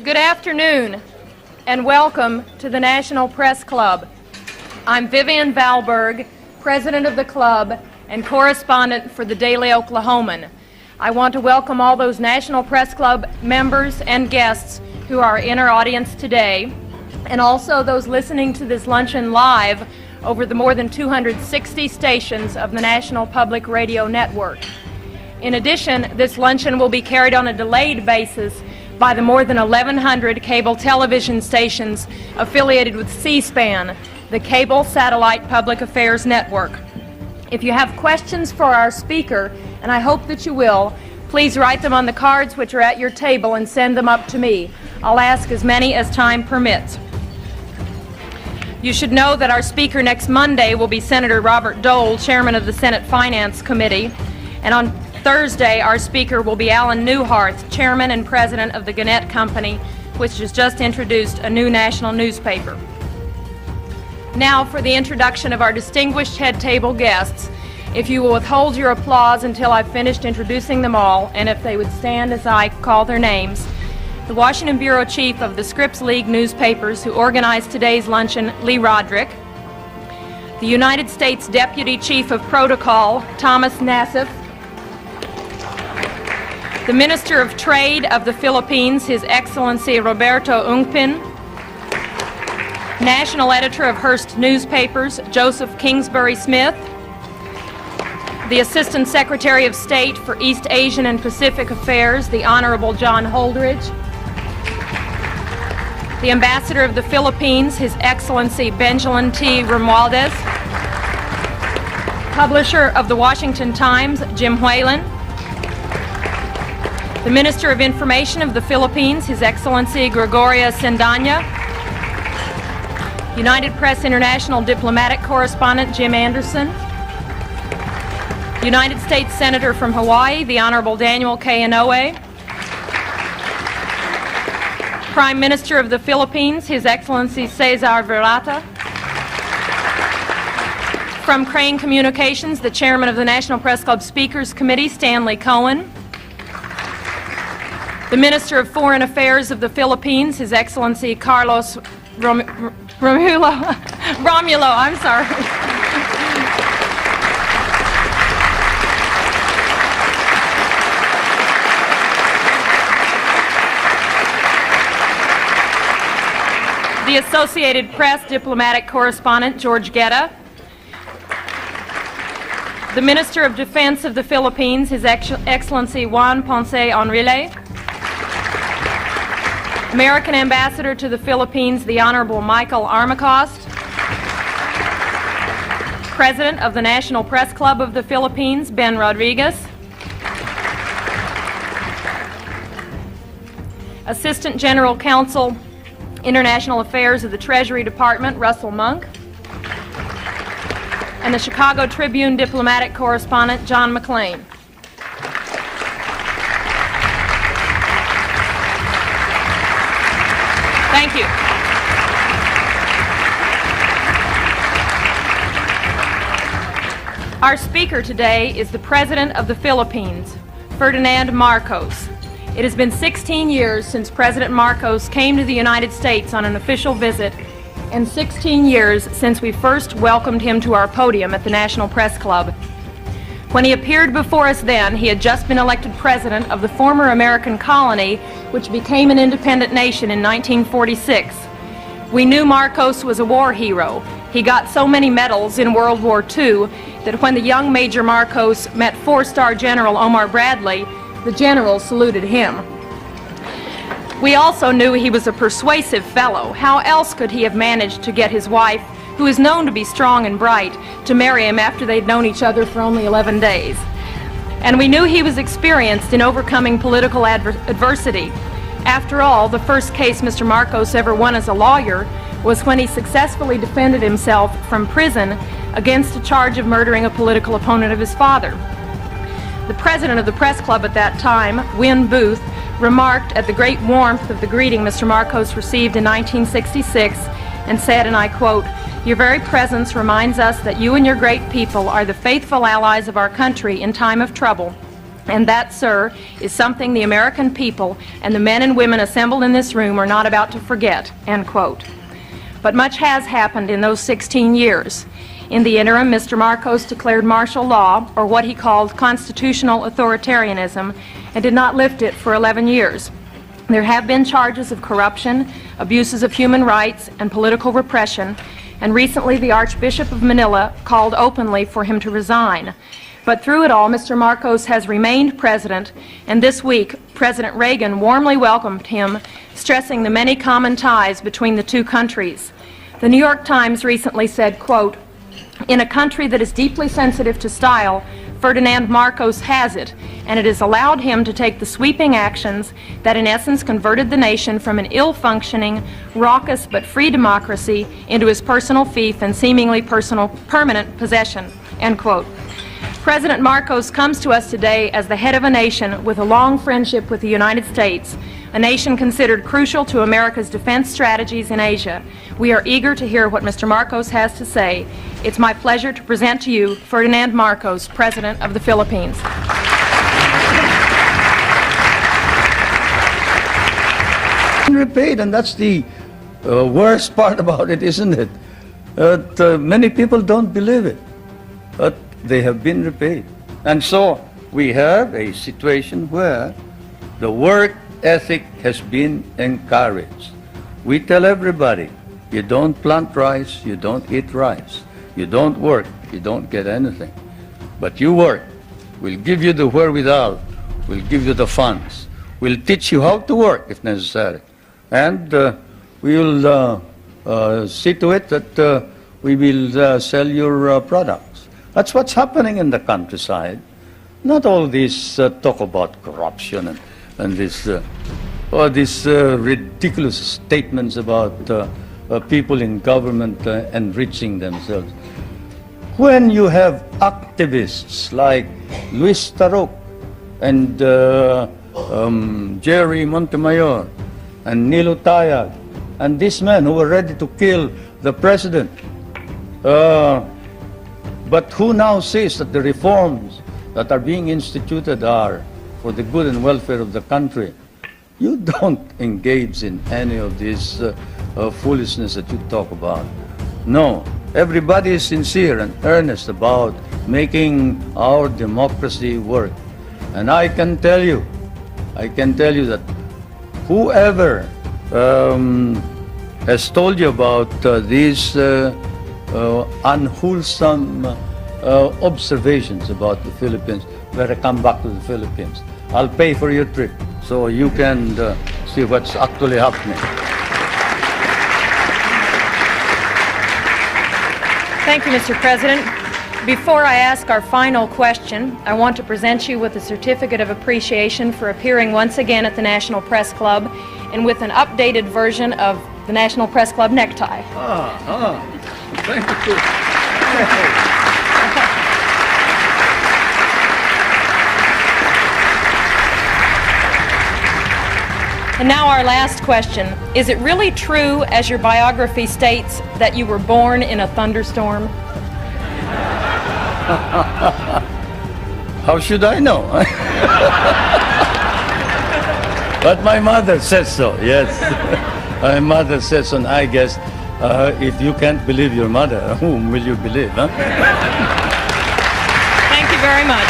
Good afternoon, and welcome to the National Press Club. I'm Vivian Valberg, president of the club and correspondent for the Daily Oklahoman. I want to welcome all those National Press Club members and guests who are in our audience today, and also those listening to this luncheon live over the more than 260 stations of the National Public Radio Network. In addition, this luncheon will be carried on a delayed basis by the more than 1,100 cable television stations affiliated with C-SPAN, the Cable Satellite Public Affairs Network. If you have questions for our speaker, and I hope that you will, please write them on the cards which are at your table and send them up to me. I'll ask as many as time permits. You should know that our speaker next Monday will be Senator Robert Dole, chairman of the Senate Finance Committee, and on Thursday our speaker will be Alan Newhart, chairman and president of the Gannett Company, which has just introduced a new national newspaper. Now for the introduction of our distinguished head table guests. If you will withhold your applause until I've finished introducing them all, and if they would stand as I call their names. The Washington Bureau Chief of the Scripps League newspapers who organized today's luncheon, Lee Roderick. The United States Deputy Chief of Protocol, Thomas Nassif. The Minister of Trade of the Philippines, His Excellency Roberto Ungpin. National Editor of Hearst Newspapers, Joseph Kingsbury Smith. The Assistant Secretary of State for East Asian and Pacific Affairs, the Honorable John Holdridge. The Ambassador of the Philippines, His Excellency Benjamin T. Romualdez. Publisher of the Washington Times, Jim Whalen. The Minister of Information of the Philippines, His Excellency Gregoria Sendanya. United Press International Diplomatic Correspondent Jim Anderson. United States Senator from Hawaii, the Honorable Daniel K. Inouye. Prime Minister of the Philippines, His Excellency Cesar Virata. From Crane Communications, the Chairman of the National Press Club Speakers Committee, Stanley Cohen. The Minister of Foreign Affairs of the Philippines, His Excellency Carlos Romulo, I'm sorry. The Associated Press Diplomatic Correspondent, George Guetta. The Minister of Defense of the Philippines, His Excellency Juan Ponce Enrile. American Ambassador to the Philippines, the Honorable Michael Armacost. President of the National Press Club of the Philippines, Ben Rodriguez. Assistant General Counsel, International Affairs of the Treasury Department, Russell Monk. And the Chicago Tribune Diplomatic Correspondent, John McClain. Thank you. Our speaker today is the President of the Philippines, Ferdinand Marcos. It has been 16 years since President Marcos came to the United States on an official visit, and 16 years since we first welcomed him to our podium at the National Press Club. When he appeared before us then, he had just been elected president of the former American colony, which became an independent nation in 1946. We knew Marcos was a war hero. He got so many medals in World War II that when the young Major Marcos met four-star General Omar Bradley, the general saluted him. We also knew he was a persuasive fellow. How else could he have managed to get his wife, who is known to be strong and bright, to marry him after they'd known each other for only 11 days? And we knew he was experienced in overcoming political adversity. After all, the first case Mr. Marcos ever won as a lawyer was when he successfully defended himself from prison against a charge of murdering a political opponent of his father. The president of the press club at that time, Win Booth, remarked at the great warmth of the greeting Mr. Marcos received in 1966 and said, and I quote, "Your very presence reminds us that you and your great people are the faithful allies of our country in time of trouble. And that, sir, is something the American people and the men and women assembled in this room are not about to forget," end quote. But much has happened in those 16 years. In the interim, Mr. Marcos declared martial law, or what he called constitutional authoritarianism, and did not lift it for 11 years. There have been charges of corruption, abuses of human rights, and political repression, and recently the Archbishop of Manila called openly for him to resign. But through it all, Mr. Marcos has remained president, and this week, President Reagan warmly welcomed him, stressing the many common ties between the two countries. The New York Times recently said, quote, "In a country that is deeply sensitive to style, Ferdinand Marcos has it, and it has allowed him to take the sweeping actions that in essence converted the nation from an ill-functioning, raucous but free democracy into his personal fief and seemingly permanent possession," end quote. President Marcos comes to us today as the head of a nation with a long friendship with the United States, a nation considered crucial to America's defense strategies in Asia. We are eager to hear what Mr. Marcos has to say. It's my pleasure to present to you Ferdinand Marcos, President of the Philippines. Repaid, and that's the worst part about it, isn't it? Many people don't believe it, but they have been repaid. And so we have a situation where the work ethic has been encouraged. We tell everybody, you don't plant rice, you don't eat rice. You don't work, you don't get anything. But you work. We'll give you the wherewithal. We'll give you the funds. We'll teach you how to work if necessary. And we'll see to it that we will sell your products. That's what's happening in the countryside. Not all this talk about corruption and these ridiculous statements about people in government enriching themselves. When you have activists like Luis Tarok and Jerry Montemayor and Nilo Tayag and these men who were ready to kill the president, but who now says that the reforms that are being instituted are for the good and welfare of the country, you don't engage in any of this foolishness that you talk about. No, everybody is sincere and earnest about making our democracy work. And I can tell you that whoever has told you about these unwholesome observations about the Philippines, better come back to the Philippines. I'll pay for your trip so you can see what's actually happening. Thank you, Mr. President. Before I ask our final question, I want to present you with a certificate of appreciation for appearing once again at the National Press Club and with an updated version of the National Press Club necktie. Thank you. And now our last question. Is it really true, as your biography states, that you were born in a thunderstorm? How should I know? But my mother says so, yes. My mother says so, and I guess if you can't believe your mother, whom will you believe, huh? Thank you very much.